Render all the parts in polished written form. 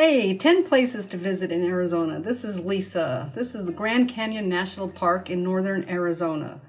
Hey, 10 places to visit in Arizona. This is Lisa. This is the Grand Canyon National Park in northern Arizona.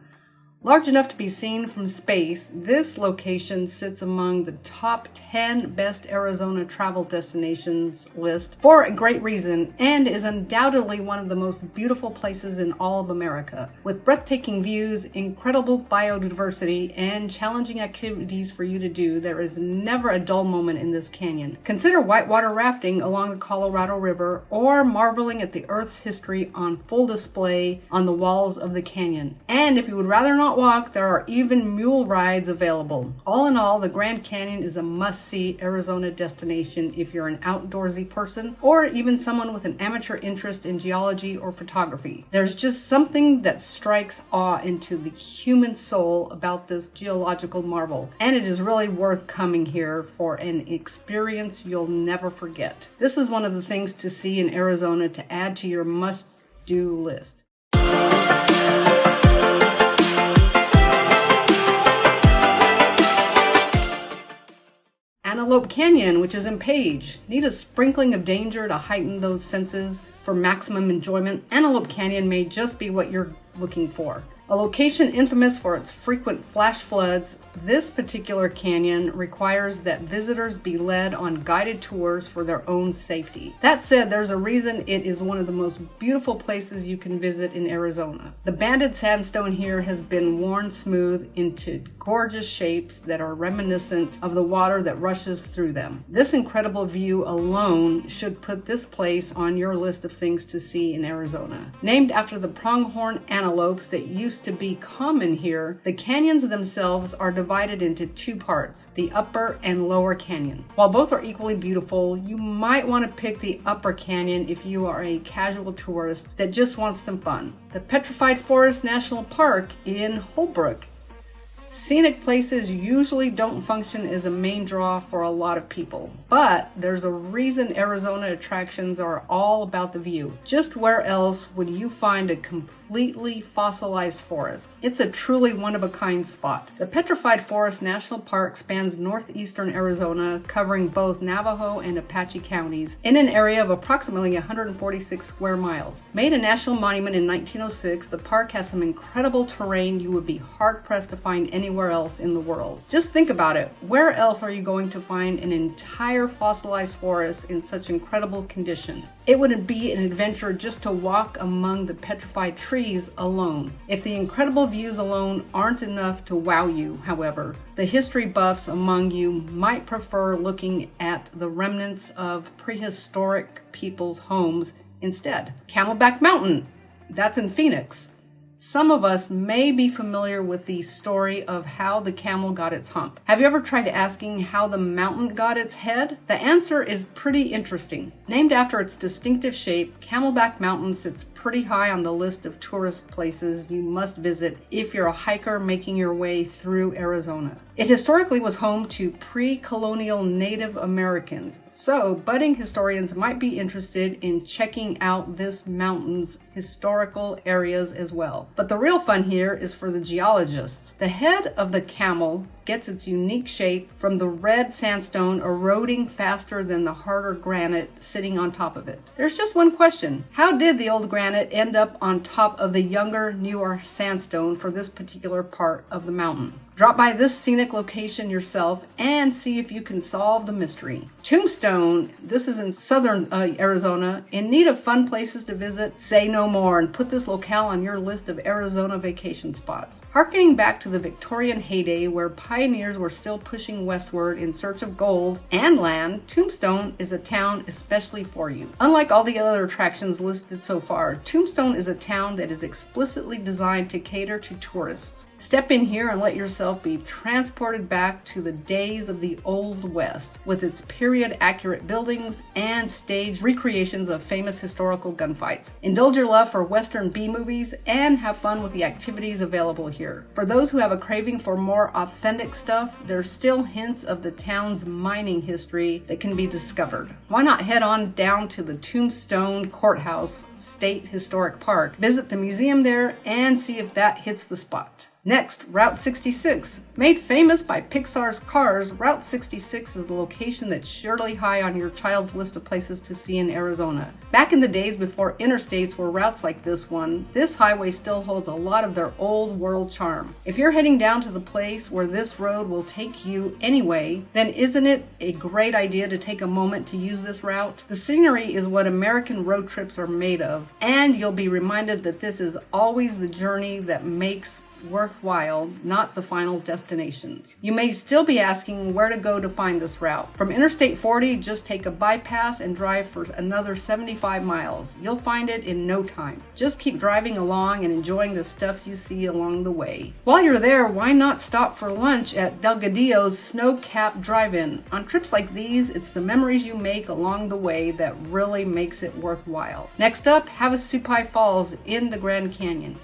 Large enough to be seen from space, this location sits among the top 10 best Arizona travel destinations list for a great reason, and is undoubtedly one of the most beautiful places in all of America. With breathtaking views, incredible biodiversity, and challenging activities for you to do, there is never a dull moment in this canyon. Consider whitewater rafting along the Colorado River, or marveling at the Earth's history on full display on the walls of the canyon. And if you would rather not walk, there are even mule rides available. All in all, the Grand Canyon is a must-see Arizona destination if you're an outdoorsy person or even someone with an amateur interest in geology or photography. There's just something that strikes awe into the human soul about this geological marvel, and it is really worth coming here for an experience you'll never forget. This is one of the things to see in Arizona to add to your must-do list. Antelope Canyon, which is in Page. Need a sprinkling of danger to heighten those senses for maximum enjoyment? Antelope Canyon may just be what you're looking for. A location infamous for its frequent flash floods, this particular canyon requires that visitors be led on guided tours for their own safety. That said, there's a reason it is one of the most beautiful places you can visit in Arizona. The banded sandstone here has been worn smooth into gorgeous shapes that are reminiscent of the water that rushes through them. This incredible view alone should put this place on your list of things to see in Arizona. Named after the pronghorn antelopes that used to be common here, the canyons themselves are divided into two parts, the upper and lower canyon. While both are equally beautiful, you might want to pick the upper canyon if you are a casual tourist that just wants some fun. The Petrified Forest National Park in Holbrook. Scenic places usually don't function as a main draw for a lot of people, but there's a reason Arizona attractions are all about the view. Just where else would you find a completely fossilized forest? It's a truly one-of-a-kind spot. The Petrified Forest National Park spans northeastern Arizona, covering both Navajo and Apache counties, in an area of approximately 146 square miles. Made a national monument in 1906, the park has some incredible terrain you would be hard-pressed to find anywhere else in the world. Just think about it. Where else are you going to find an entire fossilized forest in such incredible condition? It would be an adventure just to walk among the petrified trees alone. If the incredible views alone aren't enough to wow you, however, the history buffs among you might prefer looking at the remnants of prehistoric people's homes instead. Camelback Mountain, that's in Phoenix. Some of us may be familiar with the story of how the camel got its hump. Have you ever tried asking how the mountain got its head? The answer is pretty interesting. Named after its distinctive shape, Camelback Mountain sits pretty high on the list of tourist places you must visit if you're a hiker making your way through Arizona. It historically was home to pre-colonial Native Americans, so budding historians might be interested in checking out this mountain's historical areas as well. But the real fun here is for the geologists. The head of the camel gets its unique shape from the red sandstone eroding faster than the harder granite sitting on top of it. There's just one question. How did the old granite end up on top of the younger, newer sandstone for this particular part of the mountain? Drop by this scenic location yourself and see if you can solve the mystery. Tombstone, this is in southern Arizona. In need of fun places to visit? Say no more and put this locale on your list of Arizona vacation spots. Harkening back to the Victorian heyday where pioneers were still pushing westward in search of gold and land, Tombstone is a town especially for you. Unlike all the other attractions listed so far, Tombstone is a town that is explicitly designed to cater to tourists. Step in here and let yourself be transported back to the days of the Old West with its period-accurate buildings and staged recreations of famous historical gunfights. Indulge your love for Western B-movies and have fun with the activities available here. For those who have a craving for more authentic stuff, there's still hints of the town's mining history that can be discovered. Why not head on down to the Tombstone Courthouse State Historic Park, visit the museum there, and see if that hits the spot. Next, Route 66. Made famous by Pixar's Cars, Route 66 is the location that's surely high on your child's list of places to see in Arizona. Back in the days before interstates were routes like this one, this highway still holds a lot of their old world charm. If you're heading down to the place where this road will take you anyway, then isn't it a great idea to take a moment to use this route? The scenery is what American road trips are made of, and you'll be reminded that this is always the journey that makes worthwhile, not the final destinations. You may still be asking where to go to find this route. From Interstate 40, just take a bypass and drive for another 75 miles. You'll find it in no time. Just keep driving along and enjoying the stuff you see along the way. While you're there, why not stop for lunch at Delgadillo's Snow-Capped Drive-In? On trips like these, it's the memories you make along the way that really makes it worthwhile. Next up, Havasupai Falls in the Grand Canyon.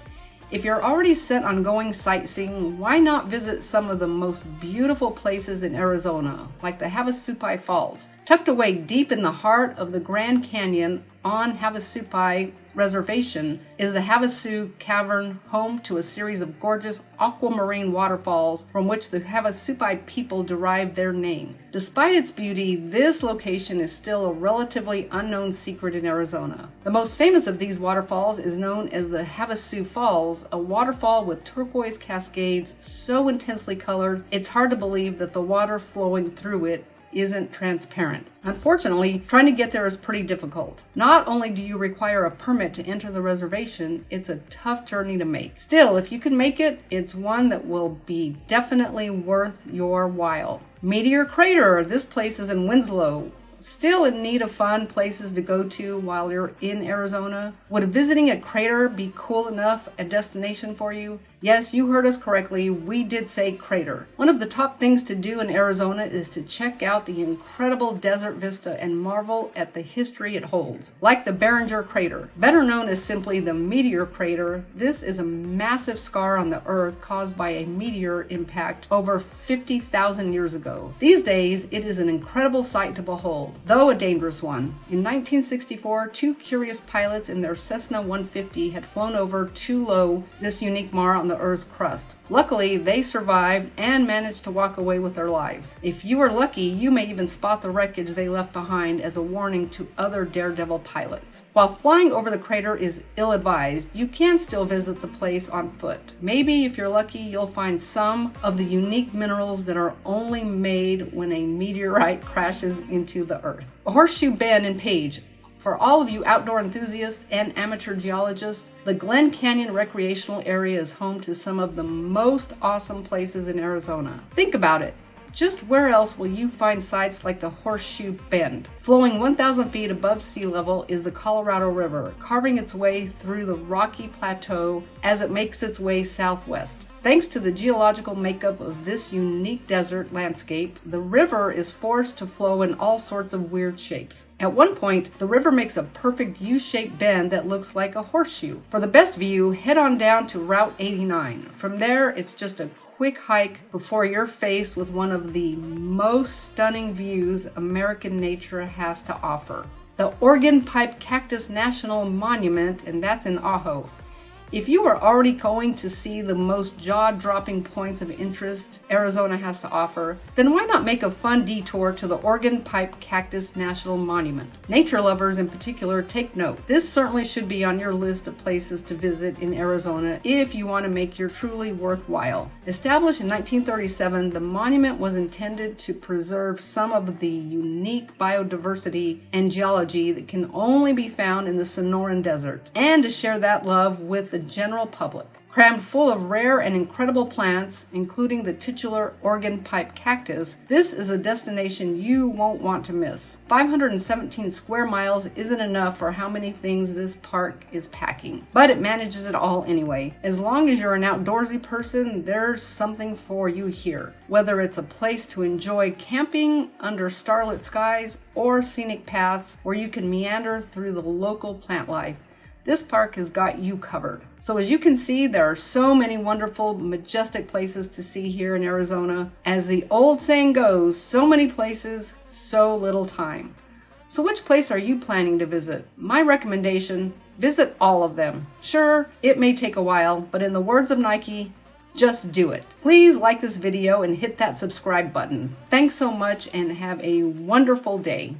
If you're already set on going sightseeing, why not visit some of the most beautiful places in Arizona, like the Havasupai Falls? Tucked away deep in the heart of the Grand Canyon on Havasupai Reservation is the Havasu Cavern, home to a series of gorgeous aquamarine waterfalls from which the Havasupai people derived their name. Despite its beauty, this location is still a relatively unknown secret in Arizona. The most famous of these waterfalls is known as the Havasu Falls, a waterfall with turquoise cascades so intensely colored it's hard to believe that the water flowing through it isn't transparent. Unfortunately, trying to get there is pretty difficult. Not only do you require a permit to enter the reservation, it's a tough journey to make. Still, if you can make it, it's one that will be definitely worth your while. Meteor Crater. This place is in Winslow. Still in need of fun places to go to while you're in Arizona? Would visiting a crater be cool enough a destination for you? Yes, you heard us correctly. We did say crater. One of the top things to do in Arizona is to check out the incredible desert vista and marvel at the history it holds. Like the Barringer Crater, better known as simply the Meteor Crater, this is a massive scar on the Earth caused by a meteor impact over 50,000 years ago. These days, it is an incredible sight to behold, though a dangerous one. In 1964, two curious pilots in their Cessna 150 had flown over too low this unique mar on the Earth's crust. Luckily, they survived and managed to walk away with their lives. If you are lucky, you may even spot the wreckage they left behind as a warning to other daredevil pilots. While flying over the crater is ill-advised, you can still visit the place on foot. Maybe, if you're lucky, you'll find some of the unique minerals that are only made when a meteorite crashes into the Earth. Horseshoe Bend in Page. For all of you outdoor enthusiasts and amateur geologists, the Glen Canyon Recreational Area is home to some of the most awesome places in Arizona. Think about it. Just where else will you find sites like the Horseshoe Bend? Flowing 1,000 feet above sea level is the Colorado River, carving its way through the rocky plateau as it makes its way southwest. Thanks to the geological makeup of this unique desert landscape, the river is forced to flow in all sorts of weird shapes. At one point, the river makes a perfect U-shaped bend that looks like a horseshoe. For the best view, head on down to Route 89. From there, it's just a quick hike before you're faced with one of the most stunning views American nature has to offer. The Organ Pipe Cactus National Monument, and that's in Ajo. If you are already going to see the most jaw-dropping points of interest Arizona has to offer, then why not make a fun detour to the Organ Pipe Cactus National Monument? Nature lovers in particular, take note. This certainly should be on your list of places to visit in Arizona if you want to make your truly worthwhile. Established in 1937, the monument was intended to preserve some of the unique biodiversity and geology that can only be found in the Sonoran Desert, and to share that love with the general public. Crammed full of rare and incredible plants, including the titular organ pipe cactus, this is a destination you won't want to miss. 517 square miles isn't enough for how many things this park is packing, but it manages it all anyway. As long as you're an outdoorsy person, there's something for you here. Whether it's a place to enjoy camping under starlit skies or scenic paths where you can meander through the local plant life, this park has got you covered. So as you can see, there are so many wonderful, majestic places to see here in Arizona. As the old saying goes, so many places, so little time. So which place are you planning to visit? My recommendation, visit all of them. Sure, it may take a while, but in the words of Nike, Just do it. Please like this video and hit that subscribe button. Thanks so much and have a wonderful day.